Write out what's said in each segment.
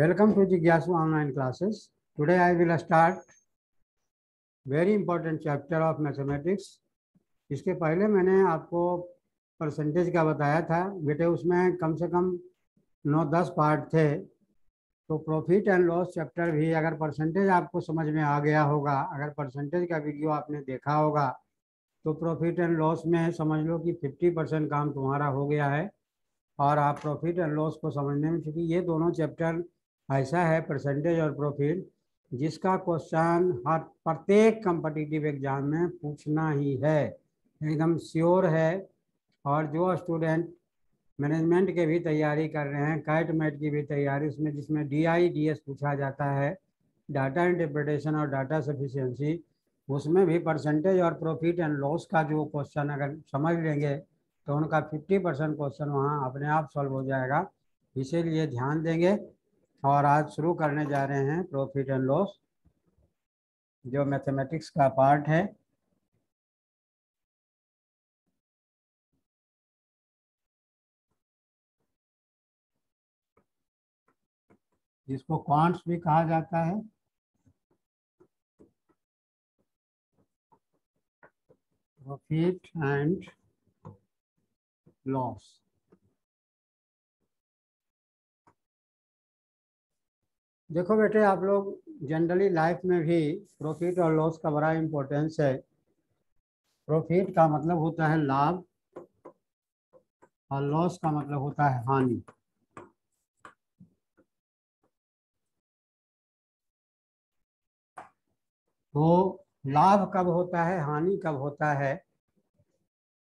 Welcome to Jigyasu online classes. Today I will start very important chapter of mathematics. इसके पहले मैंने आपको percentage का बताया था बेटे, उसमें कम से कम 9-10 पार्ट थे। तो प्रॉफिट एंड लॉस चैप्टर भी अगर परसेंटेज आपको समझ में आ गया होगा, अगर परसेंटेज का वीडियो आपने देखा होगा, तो प्रॉफिट एंड लॉस में समझ लो कि 50% काम तुम्हारा हो गया है। और आप प्रॉफिट एंड लॉस को समझने में, क्योंकि ये दोनों चैप्टर ऐसा है, परसेंटेज और प्रॉफिट, जिसका क्वेश्चन हर प्रत्येक कॉम्पिटिटिव एग्जाम में पूछना ही है, एकदम श्योर है। और जो स्टूडेंट मैनेजमेंट के भी तैयारी कर रहे हैं, कैट मैट की भी तैयारी, उसमें जिसमें DI DS पूछा जाता है, डाटा इंटरप्रिटेशन और डाटा सफिशिएंसी, उसमें भी परसेंटेज और प्रॉफिट एंड लॉस का जो क्वेश्चन अगर समझ लेंगे तो उनका 50% क्वेश्चन वहाँ अपने आप सॉल्व हो जाएगा। इसीलिए ध्यान देंगे। और आज शुरू करने जा रहे हैं प्रॉफिट एंड लॉस, जो मैथमेटिक्स का पार्ट है। जिसको क्वांट्स भी कहा जाता है। Profit and loss. देखो बेटे, आप लोग जनरली लाइफ में भी प्रॉफिट और लॉस का बड़ा इम्पोर्टेंस है। प्रॉफिट का मतलब होता है लाभ और लॉस का मतलब होता है हानि। तो लाभ कब होता है, हानि कब होता है?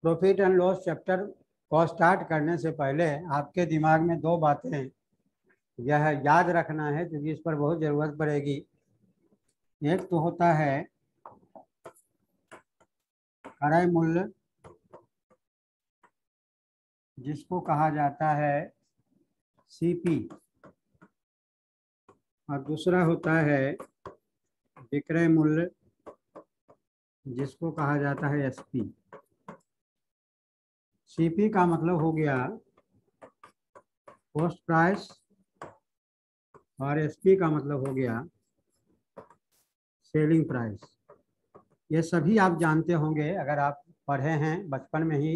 प्रॉफिट एंड लॉस चैप्टर को स्टार्ट करने से पहले आपके दिमाग में दो बातें यह याद रखना है, क्योंकि इस पर बहुत ज़रूरत पड़ेगी। एक तो होता है क्रय मूल्य, जिसको कहा जाता है CP, और दूसरा होता है विक्रय मूल्य, जिसको कहा जाता है SP। CP का मतलब हो गया कॉस्ट प्राइस, और SP का मतलब हो गया सेलिंग प्राइस। ये सभी आप जानते होंगे, अगर आप पढ़े हैं बचपन में ही,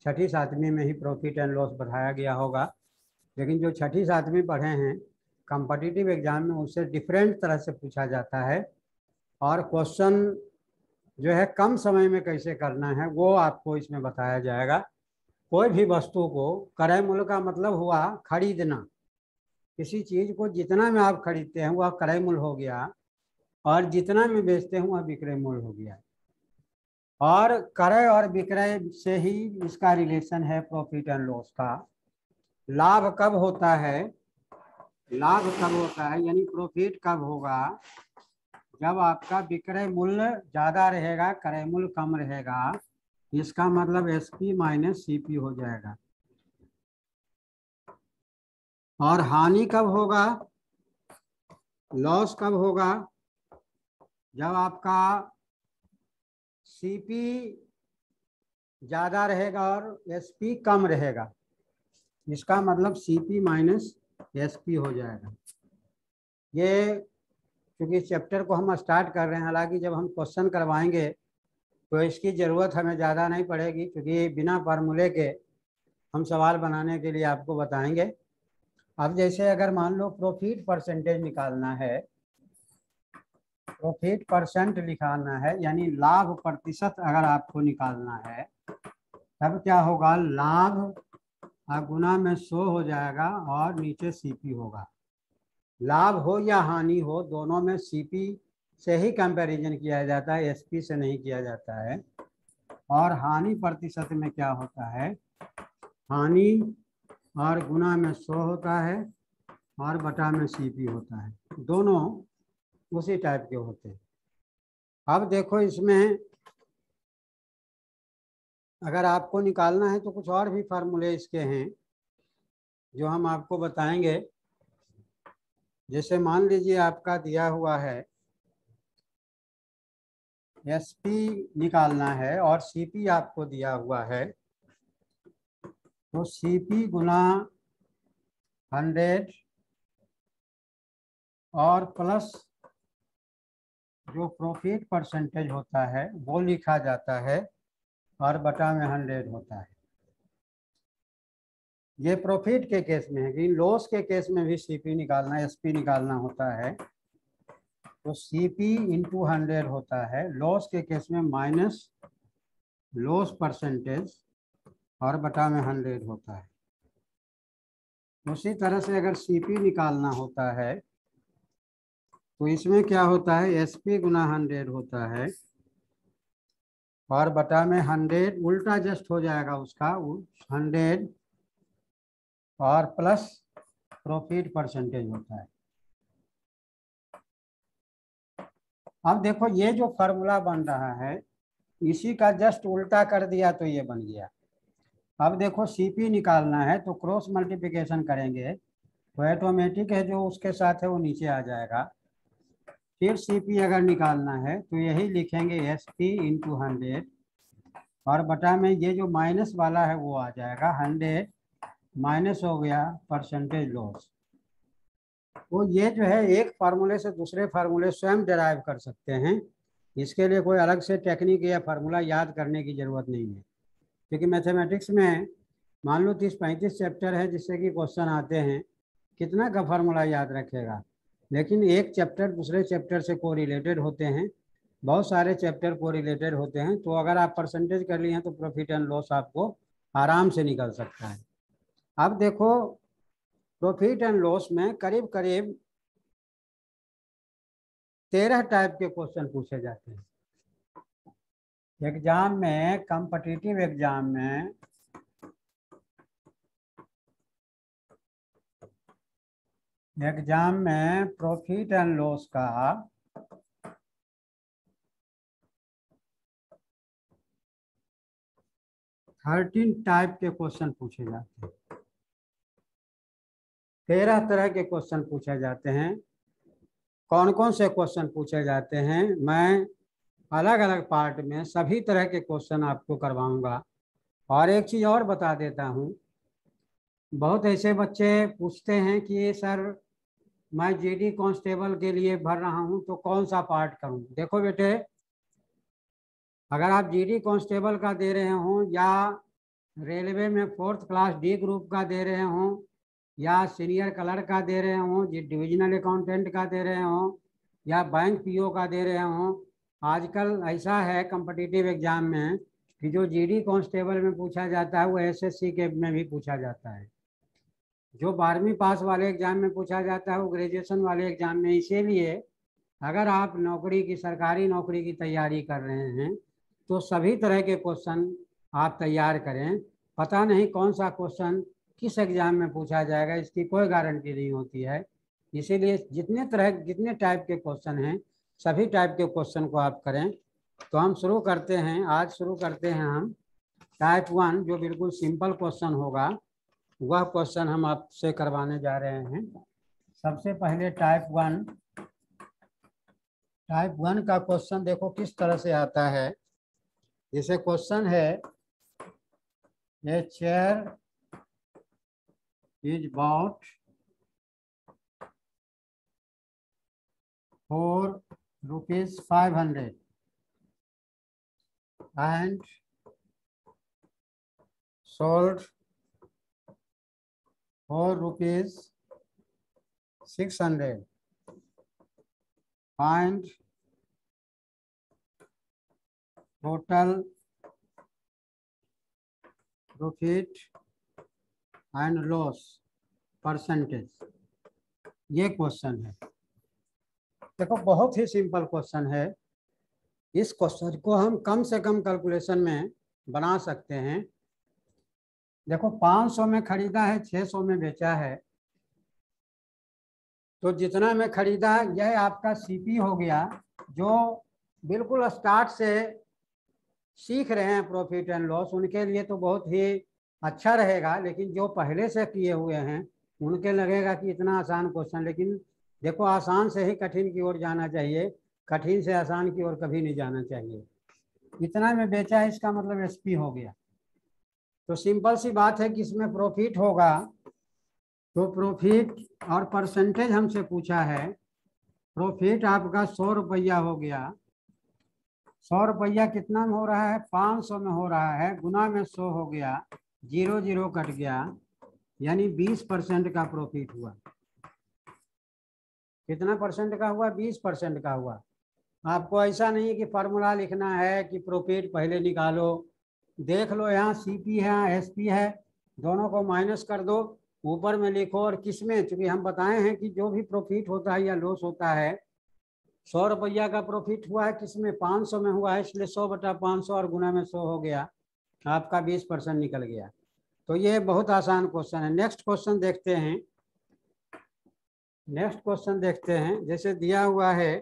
6ठी-7वीं में ही प्रॉफिट एंड लॉस बताया गया होगा। लेकिन जो 6ठी-7वीं पढ़े हैं, कॉम्पिटिटिव एग्जाम में उससे डिफरेंट तरह से पूछा जाता है। और क्वेश्चन जो है कम समय में कैसे करना है वो आपको इसमें बताया जाएगा। कोई भी वस्तु को, क्रय मूल्य का मतलब हुआ खरीदना। किसी चीज को जितना में आप खरीदते हैं वह क्रय मूल्य हो गया, और जितना में बेचते हैं वह विक्रय मूल्य हो गया। और क्रय और विक्रय से ही इसका रिलेशन है प्रॉफिट एंड लॉस का। लाभ कब होता है, लाभ कब होता है यानी प्रॉफिट कब होगा? जब आपका विक्रय मूल्य ज्यादा रहेगा, क्रय मूल्य कम रहेगा। इसका मतलब SP माइनस CP हो जाएगा। और हानि कब होगा, लॉस कब होगा? जब आपका CP ज्यादा रहेगा और SP कम रहेगा। इसका मतलब CP माइनस SP हो जाएगा। ये क्योंकि इस चैप्टर को हम स्टार्ट कर रहे हैं, हालांकि जब हम क्वेश्चन करवाएंगे तो इसकी ज़रूरत हमें ज़्यादा नहीं पड़ेगी, क्योंकि बिना फार्मूले के हम सवाल बनाने के लिए आपको बताएंगे। अब जैसे अगर मान लो प्रॉफिट परसेंटेज निकालना है, प्रॉफिट परसेंट निकालना है, यानी लाभ प्रतिशत अगर आपको निकालना है, तब क्या होगा? लाभ गुना में 100 हो जाएगा और नीचे CP होगा। लाभ हो या हानि हो, दोनों में CP से ही कंपैरिजन किया जाता है, SP से नहीं किया जाता है। और हानि प्रतिशत में क्या होता है? हानि और गुना में 100 होता है और बटा में CP होता है। दोनों उसी टाइप के होते हैं। अब देखो, इसमें अगर आपको निकालना है तो कुछ और भी फार्मूले इसके हैं जो हम आपको बताएंगे। जैसे मान लीजिए आपका दिया हुआ है SP निकालना है और CP आपको दिया हुआ है, तो CP गुना 100 और प्लस जो प्रॉफिट परसेंटेज होता है वो लिखा जाता है और बटा में 100 होता है। ये प्रॉफिट के केस में है कि लॉस के केस में भी सीपी निकालना, एसपी निकालना होता है, तो सीपी इंटू 100 होता है। लॉस के केस में माइनस लॉस परसेंटेज और बटा में 100 होता है। उसी तरह से अगर सीपी निकालना होता है तो इसमें क्या होता है, एसपी गुना 100 होता है और बटा में 100, उल्टा जस्ट हो जाएगा उसका, 100 और प्लस प्रॉफिट परसेंटेज होता है। अब देखो ये जो फॉर्मूला बन रहा है इसी का जस्ट उल्टा कर दिया तो ये बन गया। अब देखो सीपी निकालना है तो क्रॉस मल्टीप्लिकेशन करेंगे तो ऑटोमेटिक है जो उसके साथ है वो नीचे आ जाएगा। फिर सीपी अगर निकालना है तो यही लिखेंगे एसपी इंटू 100 और बटा में ये जो माइनस वाला है वो आ जाएगा, 100 माइनस हो गया परसेंटेज लॉस। तो ये जो है एक फार्मूले से दूसरे फार्मूले स्वयं डिराइव कर सकते हैं। इसके लिए कोई अलग से टेक्निक या फार्मूला याद करने की जरूरत नहीं है, क्योंकि मैथमेटिक्स में मान लो 30-35 चैप्टर है जिससे कि क्वेश्चन आते हैं, कितना का फार्मूला याद रखेगा। लेकिन एक चैप्टर दूसरे चैप्टर से को रिलेटेड होते हैं, बहुत सारे चैप्टर को रिलेटेड होते हैं, तो अगर आप परसेंटेज कर लिए हैं तो प्रॉफिट एंड लॉस आपको आराम से निकल सकता है। अब देखो प्रॉफिट एंड लॉस में करीब करीब 13 टाइप के क्वेश्चन पूछे जाते हैं एग्जाम में, कॉम्पिटिटिव एग्जाम में। प्रॉफिट एंड लॉस का 13 टाइप के क्वेश्चन पूछे जाते हैं, 13 तरह के क्वेश्चन पूछे जाते हैं। कौन कौन से क्वेश्चन पूछे जाते हैं मैं अलग अलग पार्ट में सभी तरह के क्वेश्चन आपको करवाऊंगा। और एक चीज़ और बता देता हूँ, बहुत ऐसे बच्चे पूछते हैं कि सर मैं जीडी कांस्टेबल के लिए भर रहा हूँ तो कौन सा पार्ट करूँ। देखो बेटे, अगर आप जीडी कांस्टेबल का दे रहे हों या रेलवे में 4th क्लास डी ग्रुप का दे रहे हों या सीनियर क्लर्क का दे रहे हों, डिविजनल अकाउंटेंट का दे रहे हों या बैंक पीओ का दे रहे हों, आजकल ऐसा है कॉम्पिटिटिव एग्जाम में कि जो जीडी कांस्टेबल में पूछा जाता है वो एसएससी के में भी पूछा जाता है। जो 12वीं पास वाले एग्जाम में पूछा जाता है वो ग्रेजुएशन वाले एग्जाम में। इसीलिए अगर आप नौकरी की, सरकारी नौकरी की तैयारी कर रहे हैं तो सभी तरह के क्वेश्चन आप तैयार करें। पता नहीं कौन सा क्वेश्चन किस एग्जाम में पूछा जाएगा, इसकी कोई गारंटी नहीं होती है। इसीलिए जितने टाइप के क्वेश्चन हैं सभी टाइप के क्वेश्चन को आप करें। तो हम शुरू करते हैं, आज शुरू करते हैं हम टाइप 1, जो बिल्कुल सिंपल क्वेश्चन होगा वह क्वेश्चन हम आपसे करवाने जा रहे हैं। सबसे पहले टाइप 1 का क्वेश्चन देखो किस तरह से आता है। जैसे क्वेश्चन है, a chair is bought for ₹500 and sold for ₹600. Find total profit and loss percentage। ये क्वेश्चन है। देखो बहुत ही सिंपल क्वेश्चन है। इस क्वेश्चन को हम कम से कम कैलकुलेशन में बना सकते हैं। देखो 500 में खरीदा है, 600 में बेचा है, तो जितना में खरीदा यह आपका सीपी हो गया। जो बिल्कुल स्टार्ट से सीख रहे हैं प्रॉफिट एंड लॉस उनके लिए तो बहुत ही अच्छा रहेगा, लेकिन जो पहले से किए हुए हैं उनके लगेगा कि इतना आसान क्वेश्चन। लेकिन देखो आसान से ही कठिन की ओर जाना चाहिए, कठिन से आसान की ओर कभी नहीं जाना चाहिए। इतना में बेचा है इसका मतलब एसपी हो गया। तो सिंपल सी बात है कि इसमें प्रॉफिट होगा, तो प्रॉफिट और परसेंटेज हमसे पूछा है प्रॉफिट आपका 100 रुपया हो गया। 100 रुपया कितना में हो रहा है? 500 में हो रहा है, गुना में 100 हो गया, 0 0 कट गया, यानी 20% का प्रॉफिट हुआ। कितना परसेंट का हुआ? 20% का हुआ। आपको ऐसा नहीं कि फार्मूला लिखना है कि प्रॉफिट पहले निकालो, देख लो यहाँ सीपी है, यहाँ एसपी है, दोनों को माइनस कर दो, ऊपर में लिखो। और किसमें, चूंकि हम बताए हैं कि जो भी प्रॉफिट होता है या लॉस होता है, 100 रुपया का प्रॉफिट हुआ है, किसमें? 500 में हुआ है, इसलिए 100 बटा 500 और गुना में 100 हो गया, आपका 20% निकल गया। तो ये बहुत आसान क्वेश्चन है। नेक्स्ट क्वेश्चन देखते हैं। नेक्स्ट क्वेश्चन देखते हैं, जैसे दिया हुआ है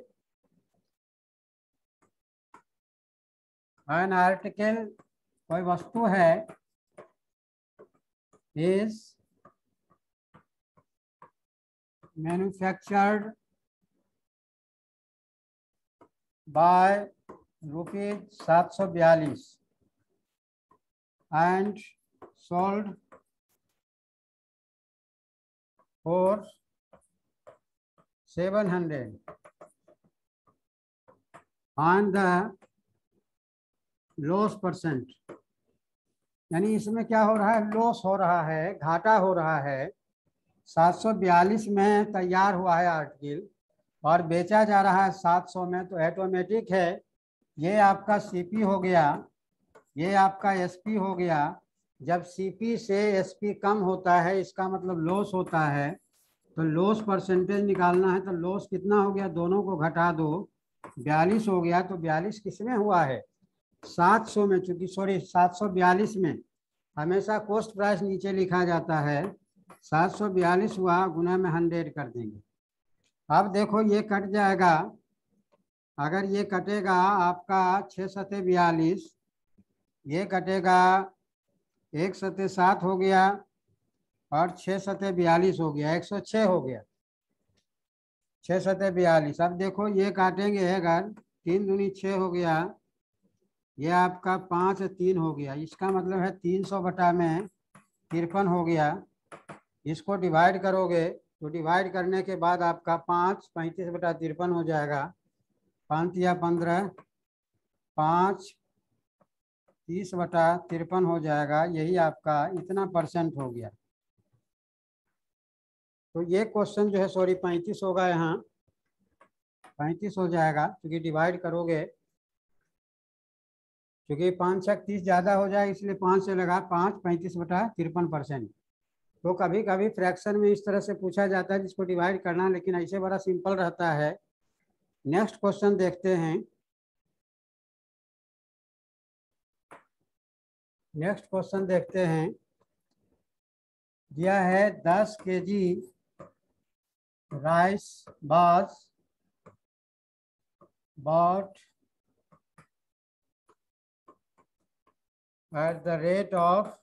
एन आर्टिकल, कोई वस्तु है, is manufactured by ₹742 and sold for 700 on the loss percent। यानी इसमें क्या हो रहा है? लॉस हो रहा है, घाटा हो रहा है। 742 में तैयार हुआ है आर्टिकल और बेचा जा रहा है 700 में, तो ऑटोमेटिक है ये आपका सीपी हो गया, ये आपका एसपी हो गया। जब सीपी से एसपी कम होता है, इसका मतलब लॉस होता है। तो लॉस परसेंटेज निकालना है, तो लॉस कितना हो गया? दोनों को घटा दो, 42 हो गया। तो 42 किसमें हुआ है? 700 में, चूंकि सॉरी 742 में हमेशा कॉस्ट प्राइस नीचे लिखा जाता है। 742 हुआ, गुना में 100 कर देंगे। अब देखो ये कट जाएगा, अगर ये कटेगा आपका 6 सते 42, ये कटेगा 1 सते 7 हो गया और 6 सते 42 हो गया, 106 हो गया, 6 सते 42। अब देखो ये काटेंगे, अगर 3 दूनी 6 हो गया, ये आपका 5 3 हो गया, इसका मतलब है 300 बटा में 53 हो गया। इसको डिवाइड करोगे तो डिवाइड करने के बाद आपका 5 35 बटा 53 हो जाएगा, 5 या 15, 5 30 बटा 53 हो जाएगा, यही आपका इतना परसेंट हो गया। तो ये क्वेश्चन जो है सॉरी 35 होगा, यहाँ 35 हो जाएगा, क्योंकि डिवाइड करोगे, क्योंकि 5 6 30 ज़्यादा हो जाए, इसलिए 5 से लगा 5 35 बटा 53%। तो कभी कभी फ्रैक्शन में इस तरह से पूछा जाता है जिसको डिवाइड करना, लेकिन ऐसे बड़ा सिंपल रहता है। नेक्स्ट क्वेश्चन देखते हैं। नेक्स्ट क्वेश्चन देखते हैं, दिया है 10 kg rice was bought at the rate of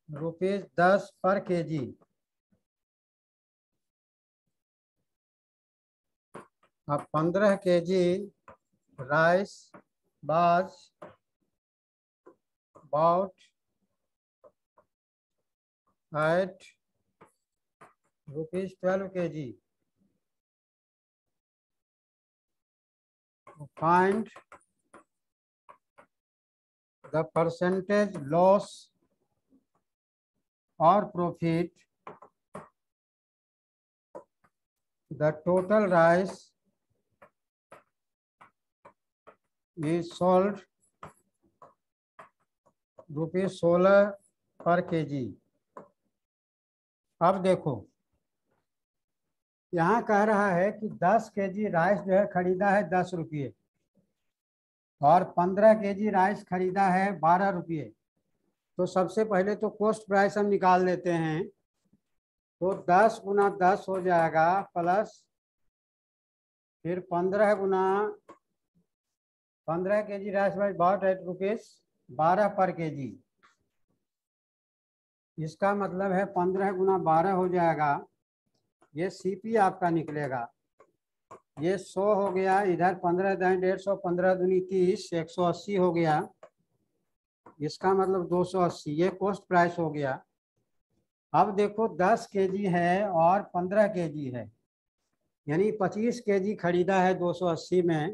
₹10 per kg। अब 15 kg rice was bought at ₹12 kg। Find the percentage loss or profit the total rice is sold ₹16 per kg। अब देखो यहाँ कह रहा है कि 10 kg राइस जो है खरीदा है 10 रुपये और 15 kg राइस खरीदा है 12 रुपये। तो सबसे पहले तो कॉस्ट प्राइस हम निकाल लेते हैं। तो 10 गुना 10 हो जाएगा, प्लस फिर 15 गुना 15 kg rice by bought at ₹12 पर kg। इसका मतलब है 15 गुना 12 हो जाएगा, ये सीपी आपका निकलेगा। ये 100 हो गया, इधर 15 दाएं 150, 15 दूनी 30, 180 हो गया, इसका मतलब 280, ये कॉस्ट प्राइस हो गया। अब देखो 10 kg है और 15 kg है, यानी 25 केजी खरीदा है 280 में,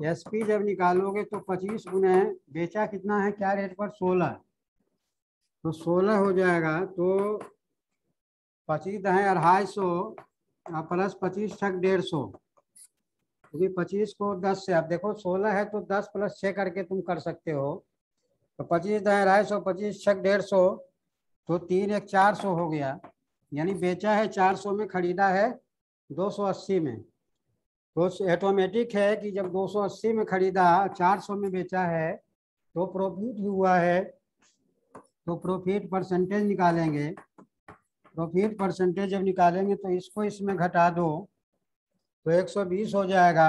एसपी जब निकालोगे तो 25 गुने बेचा कितना है, क्या रेट पर, 16, तो 16 हो जाएगा। तो 25 है 250 प्लस 25 छक 150, क्योंकि 25 को 10 से, अब देखो 16 है तो 10 प्लस 6 करके तुम कर सकते हो। तो 25 है 250, 25 छक 150, तो 3 एक 400 हो गया। यानी बेचा है 400 में, खरीदा है 280 में। तो ऑटोमेटिक है कि जब 280 में खरीदा 400 में बेचा है तो प्रॉफिट ही हुआ है। तो प्रॉफिट परसेंटेज निकालेंगे। प्रॉफिट परसेंटेज जब निकालेंगे तो इसको इसमें घटा दो तो 120 हो जाएगा।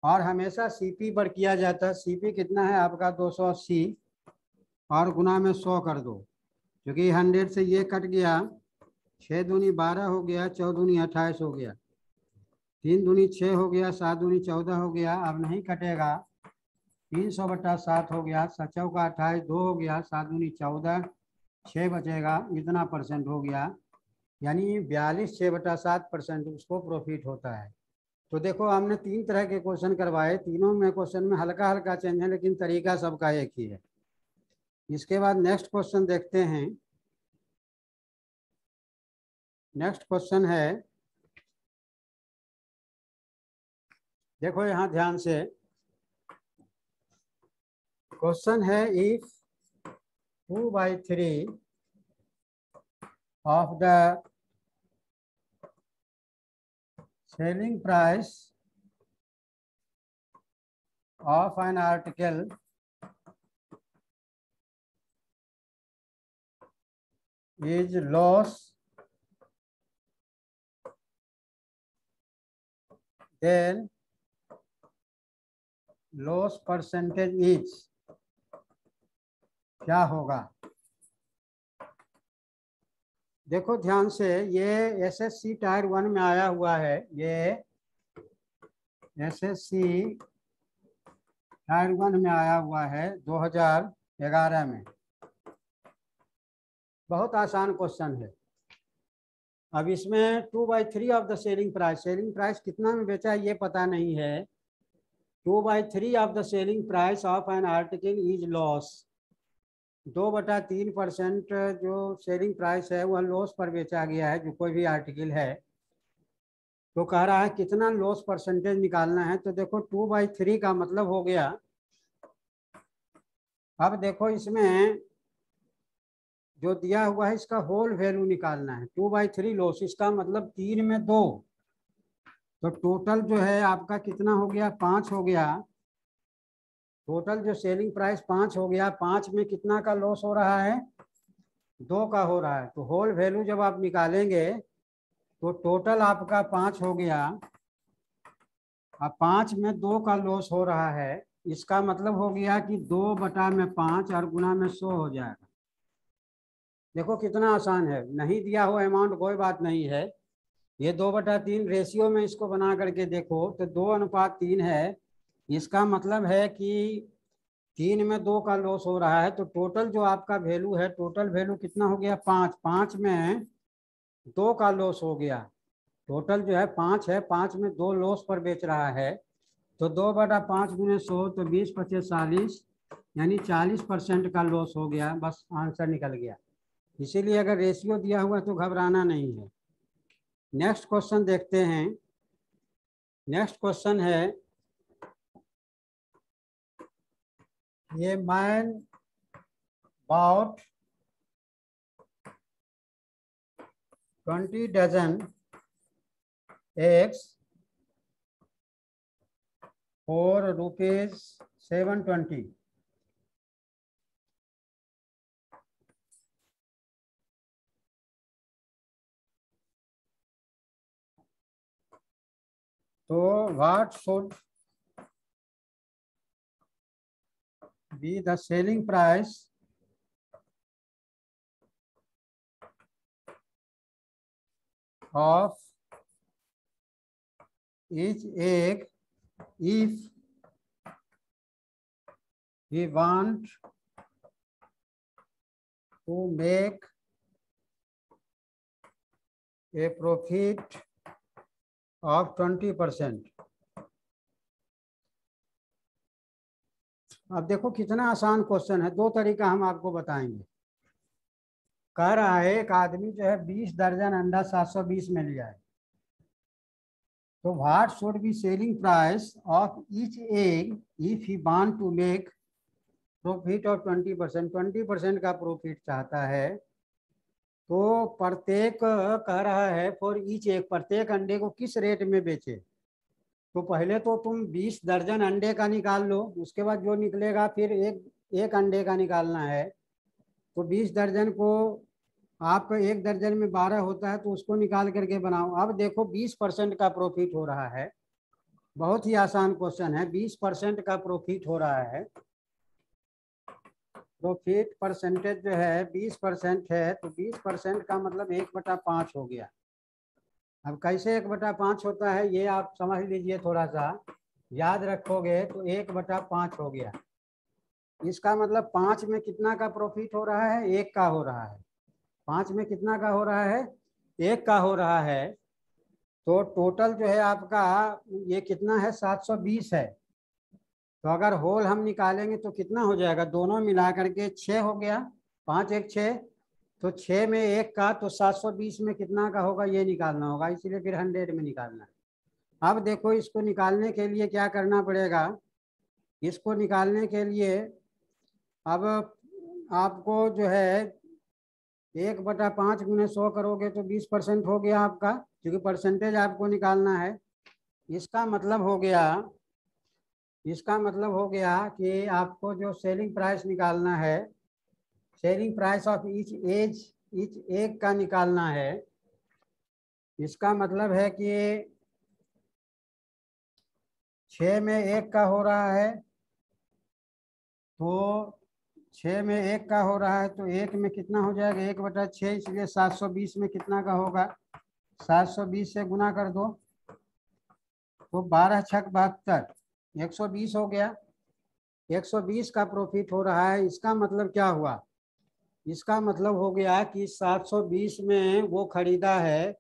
और हमेशा सीपी पर किया जाता है। सीपी कितना है आपका 280 और गुना में 100 कर दो, क्योंकि 100 से ये कट गया, 6 दूनी 12 हो गया, 4 दूनी 28 हो गया, 3 दूनी 6 हो गया, 7 दूनी 14 हो गया। अब नहीं कटेगा, 300/7 हो गया, 7 का 28, 2 हो गया, 7 दूनी 14, 6 बचेगा, इतना परसेंट हो गया। यानी 42 6/7% उसको प्रॉफिट होता है। तो देखो हमने 3 तरह के क्वेश्चन करवाए, तीनों में क्वेश्चन में हल्का हल्का चेंज है, लेकिन तरीका सबका एक ही है। इसके बाद नेक्स्ट क्वेश्चन देखते हैं। नेक्स्ट क्वेश्चन है, देखो यहाँ ध्यान से, क्वेश्चन है if 2/3 of the selling price of an article is loss, then loss percentage is, क्या होगा। देखो ध्यान से, ये एसएससी टायर 1 में आया हुआ है। ये एसएससी टायर 1 में आया हुआ है 2011 में। बहुत आसान क्वेश्चन है। अब इसमें 2/3 of the selling price, selling price कितना में बेचा है ये पता नहीं है। 2/3 of the selling price of an article is loss, 2/3% जो सेलिंग प्राइस है वह लॉस पर बेचा गया है, जो कोई भी आर्टिकल है। तो कह रहा है कितना लॉस परसेंटेज निकालना है। तो देखो 2/3 का मतलब हो गया, अब देखो इसमें जो दिया हुआ है इसका होल वैल्यू निकालना है। 2/3 लॉस, इसका मतलब 3 में 2, तो टोटल जो है आपका कितना हो गया, 5 हो गया। टोटल जो सेलिंग प्राइस 5 हो गया, 5 में कितना का लॉस हो रहा है, 2 का हो रहा है। तो होल वैल्यू जब आप निकालेंगे तो टोटल आपका 5 हो गया। अब 5 में 2 का लॉस हो रहा है, इसका मतलब हो गया कि 2/5 और गुना में 100 हो जाएगा। देखो कितना आसान है। नहीं दिया हुआ अमाउंट कोई बात नहीं है, ये 2/3 रेशियो में इसको बना करके देखो तो 2:3 है। इसका मतलब है कि 3 में 2 का लॉस हो रहा है। तो टोटल जो आपका वैल्यू है, टोटल वैल्यू कितना हो गया, 5, 5 में 2 का लॉस हो गया। टोटल जो है 5 है, 5 में 2 लॉस पर बेच रहा है। तो 2/5 गुने 100, तो 20×5 40, यानी 40% का लॉस हो गया। बस आंसर निकल गया। इसीलिए अगर रेशियो दिया हुआ तो घबराना नहीं है। नेक्स्ट क्वेश्चन देखते हैं। नेक्स्ट क्वेश्चन है, ये man bought 20 dozen eggs for ₹720। तो what should be the selling price of each egg if we want to make A profit of 20%। अब देखो कितना आसान क्वेश्चन है, दो तरीका हम आपको बताएंगे। कह रहा है एक आदमी जो है 20 दर्जन अंडा 720 में लिया है, तो what should be selling price of each egg if he want to make profit of 20%। 20% का प्रॉफिट चाहता है, तो प्रत्येक कह रहा है फॉर ईच एग, प्रत्येक अंडे को किस रेट में बेचे। तो पहले तो तुम 20 दर्जन अंडे का निकाल लो, उसके बाद जो निकलेगा फिर एक अंडे का निकालना है। तो 20 दर्जन को आप एक दर्जन में 12 होता है, तो उसको निकाल करके बनाओ। अब देखो 20% का प्रॉफिट हो रहा है, बहुत ही आसान क्वेश्चन है। 20% का प्रॉफिट हो रहा है, प्रॉफिट परसेंटेज जो है 20% है, तो 20% का मतलब 1/5 हो गया। अब कैसे 1/5 होता है ये आप समझ लीजिए, थोड़ा सा याद रखोगे तो 1/5 हो गया। इसका मतलब 5 में कितना का प्रॉफिट हो रहा है, 1 का हो रहा है। 5 में कितना का हो रहा है, 1 का हो रहा है। तो टोटल जो है आपका ये कितना है, 720 है। तो अगर होल हम निकालेंगे तो कितना हो जाएगा, दोनों मिला करके 6 हो गया। 5 1 6, तो 6 में 1 का, तो 720 में कितना का होगा ये निकालना होगा, इसीलिए फिर 100 में निकालना है। अब देखो इसको निकालने के लिए क्या करना पड़ेगा, इसको निकालने के लिए अब आपको जो है 1/5 गुने 100 करोगे तो 20% हो गया आपका, क्योंकि परसेंटेज आपको निकालना है। इसका मतलब हो गया, इसका मतलब हो गया कि आपको जो सेलिंग प्राइस निकालना है, selling price of each egg का निकालना है। इसका मतलब है कि 6 में 1 का हो रहा है, तो 6 में 1 का हो रहा है, तो 1 में कितना हो जाएगा, 1/6, इसलिए 720 में कितना का होगा, 720 से गुना कर दो, तो 12 छक 72, 120 हो गया। 120 का प्रॉफिट हो रहा है। इसका मतलब क्या हुआ, इसका मतलब हो गया कि 720 में वो खरीदा है,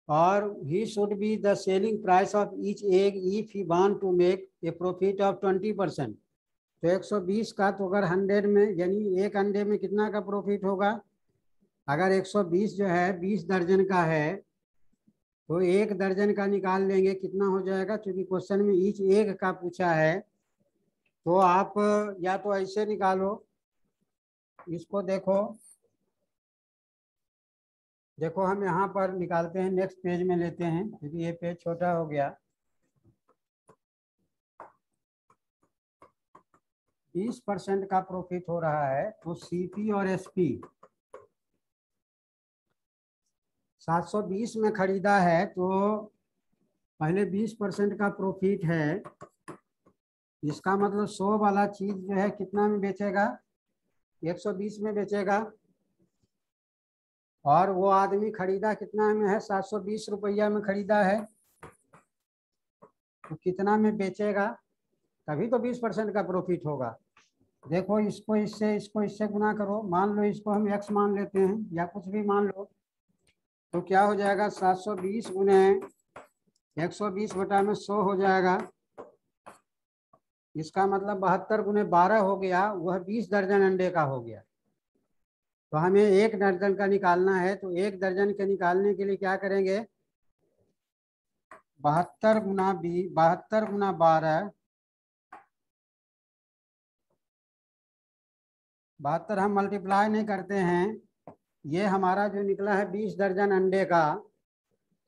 और he should be the selling price of each egg if he want to make a profit of 20%। तो 120 का, तो अगर 100 में, यानी एक अंडे में कितना का प्रॉफिट होगा, अगर 120 जो है 20 दर्जन का है, तो एक दर्जन का निकाल लेंगे, कितना हो जाएगा, क्योंकि क्वेश्चन में ईच एग का पूछा है। तो आप या तो ऐसे निकालो, इसको देखो, देखो हम यहाँ पर निकालते हैं, नेक्स्ट पेज में लेते हैं क्योंकि ये पेज छोटा हो गया। 20% का प्रॉफिट हो रहा है, तो सीपी और एसपी 720 में खरीदा है, तो पहले 20% का प्रॉफिट है। इसका मतलब 100 वाला चीज जो है कितना में बेचेगा, 120 में बेचेगा। और वो आदमी खरीदा कितना में है, 720 रुपया में खरीदा है, तो कितना में बेचेगा, तभी तो 20% का प्रॉफिट होगा। देखो इसको इससे गुना करो, मान लो इसको हम x मान लेते हैं या कुछ भी मान लो, तो क्या हो जाएगा, 720 गुने 120 बटा में 100 हो जाएगा। इसका मतलब 72 गुने 12 हो गया, वह 20 दर्जन अंडे का हो गया। तो हमें एक दर्जन का निकालना है, तो एक दर्जन के निकालने के लिए क्या करेंगे, 72 गुना 12, 72 हम मल्टीप्लाई नहीं करते हैं। ये हमारा जो निकला है 20 दर्जन अंडे का,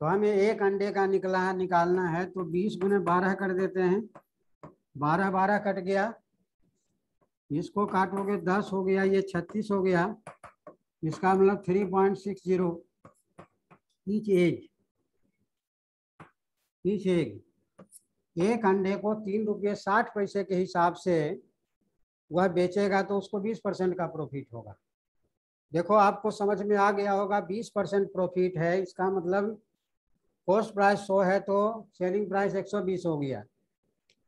तो हमें एक अंडे का निकालना है, तो 20 गुने 12 कर देते हैं, 12 12 कट गया, इसको काटोगे 10 हो गया, ये 36 हो गया। इसका मतलब 3.60 ईच एग, ईच एग। एक अंडे को 3 रुपये 60 पैसे के हिसाब से वह बेचेगा, तो उसको 20% का प्रॉफिट होगा। देखो आपको समझ में आ गया होगा, 20% प्रॉफिट है, इसका मतलब कॉस्ट प्राइस 100 है, तो सेलिंग प्राइस 120 हो गया।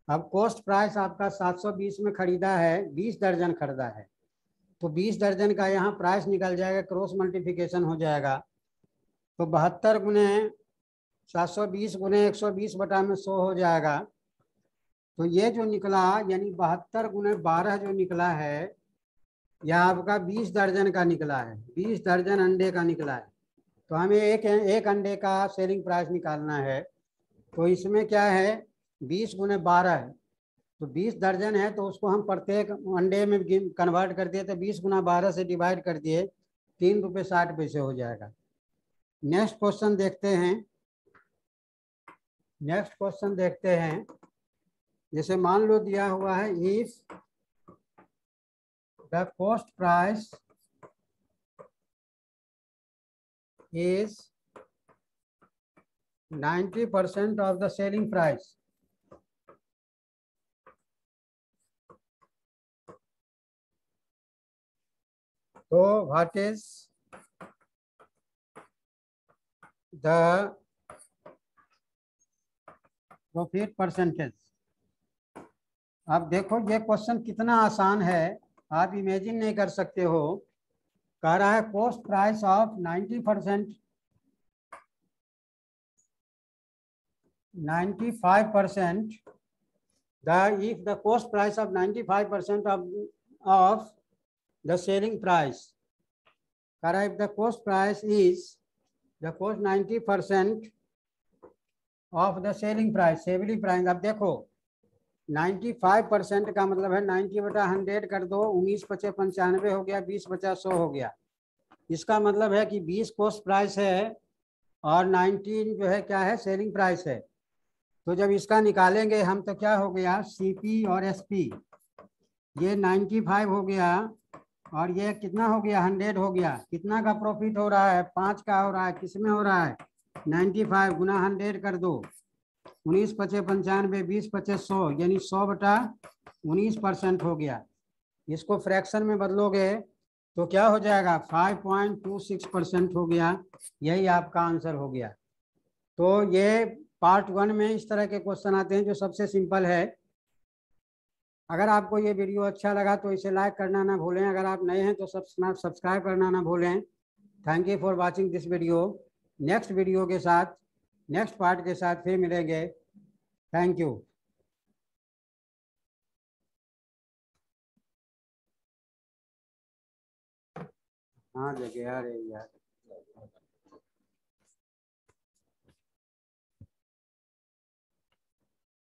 अब कॉस्ट प्राइस आपका 720 में खरीदा है, 20 दर्जन खरीदा है, तो 20 दर्जन का यहाँ प्राइस निकल जाएगा, क्रॉस मल्टीप्लिकेशन हो जाएगा। तो 72 गुने 720 गुने 120 बटा में 100 हो जाएगा। तो ये जो निकला यानी 72 गुने 12 जो निकला है यह आपका 20 दर्जन का निकला है, 20 दर्जन अंडे का निकला है। तो हमें एक अंडे का सेलिंग प्राइस निकालना है। तो इसमें क्या है 20 गुने 12 है, तो 20 दर्जन है तो उसको हम प्रत्येक अंडे में कन्वर्ट कर दिए, तो 20 गुना 12 से डिवाइड कर दिए, 3 रुपये 60 पैसे हो जाएगा। नेक्स्ट क्वेश्चन देखते हैं। नेक्स्ट क्वेश्चन देखते हैं। जैसे मान लो दिया हुआ है if the cost price is 90% of the selling price, तो what is the profit percentage. अब देखो ये क्वेश्चन कितना आसान है, आप इमेजिन नहीं कर सकते हो। कह रहा है cost price of 90%, 95%, if the cost price of 95% of the selling price, if the cost price is the cost 90% of the selling price, selling price। अब देखो 95% का मतलब है 90 बटा 100 कर दो, 19 पचे 95 हो गया, 20 50 100 हो गया। इसका मतलब है कि 20 कॉस्ट प्राइस है और 19 जो है क्या है सेलिंग प्राइस है। तो जब इसका निकालेंगे हम तो क्या हो गया सीपी और एसपी, ये 95 हो गया और ये कितना हो गया 100 हो गया। कितना का प्रॉफिट हो रहा है 5 का हो रहा है, किसमें हो रहा है 95 गुना 100 कर दो, 19 पचे 95, 20 पचे 100, यानी 100 बटा 19% हो गया। इसको फ्रैक्शन में बदलोगे तो क्या हो जाएगा 5.26% हो गया। यही आपका आंसर हो गया। तो ये पार्ट 1 में इस तरह के क्वेश्चन आते हैं जो सबसे सिंपल है। अगर आपको ये वीडियो अच्छा लगा तो इसे लाइक करना ना भूलें, अगर आप नए हैं तो सब्सक्राइब करना ना भूलें। Thank you for watching this video. Next video के साथ, नेक्स्ट पार्ट के साथ फिर मिलेंगे। Thank you. हाँ जगह आ रही यार।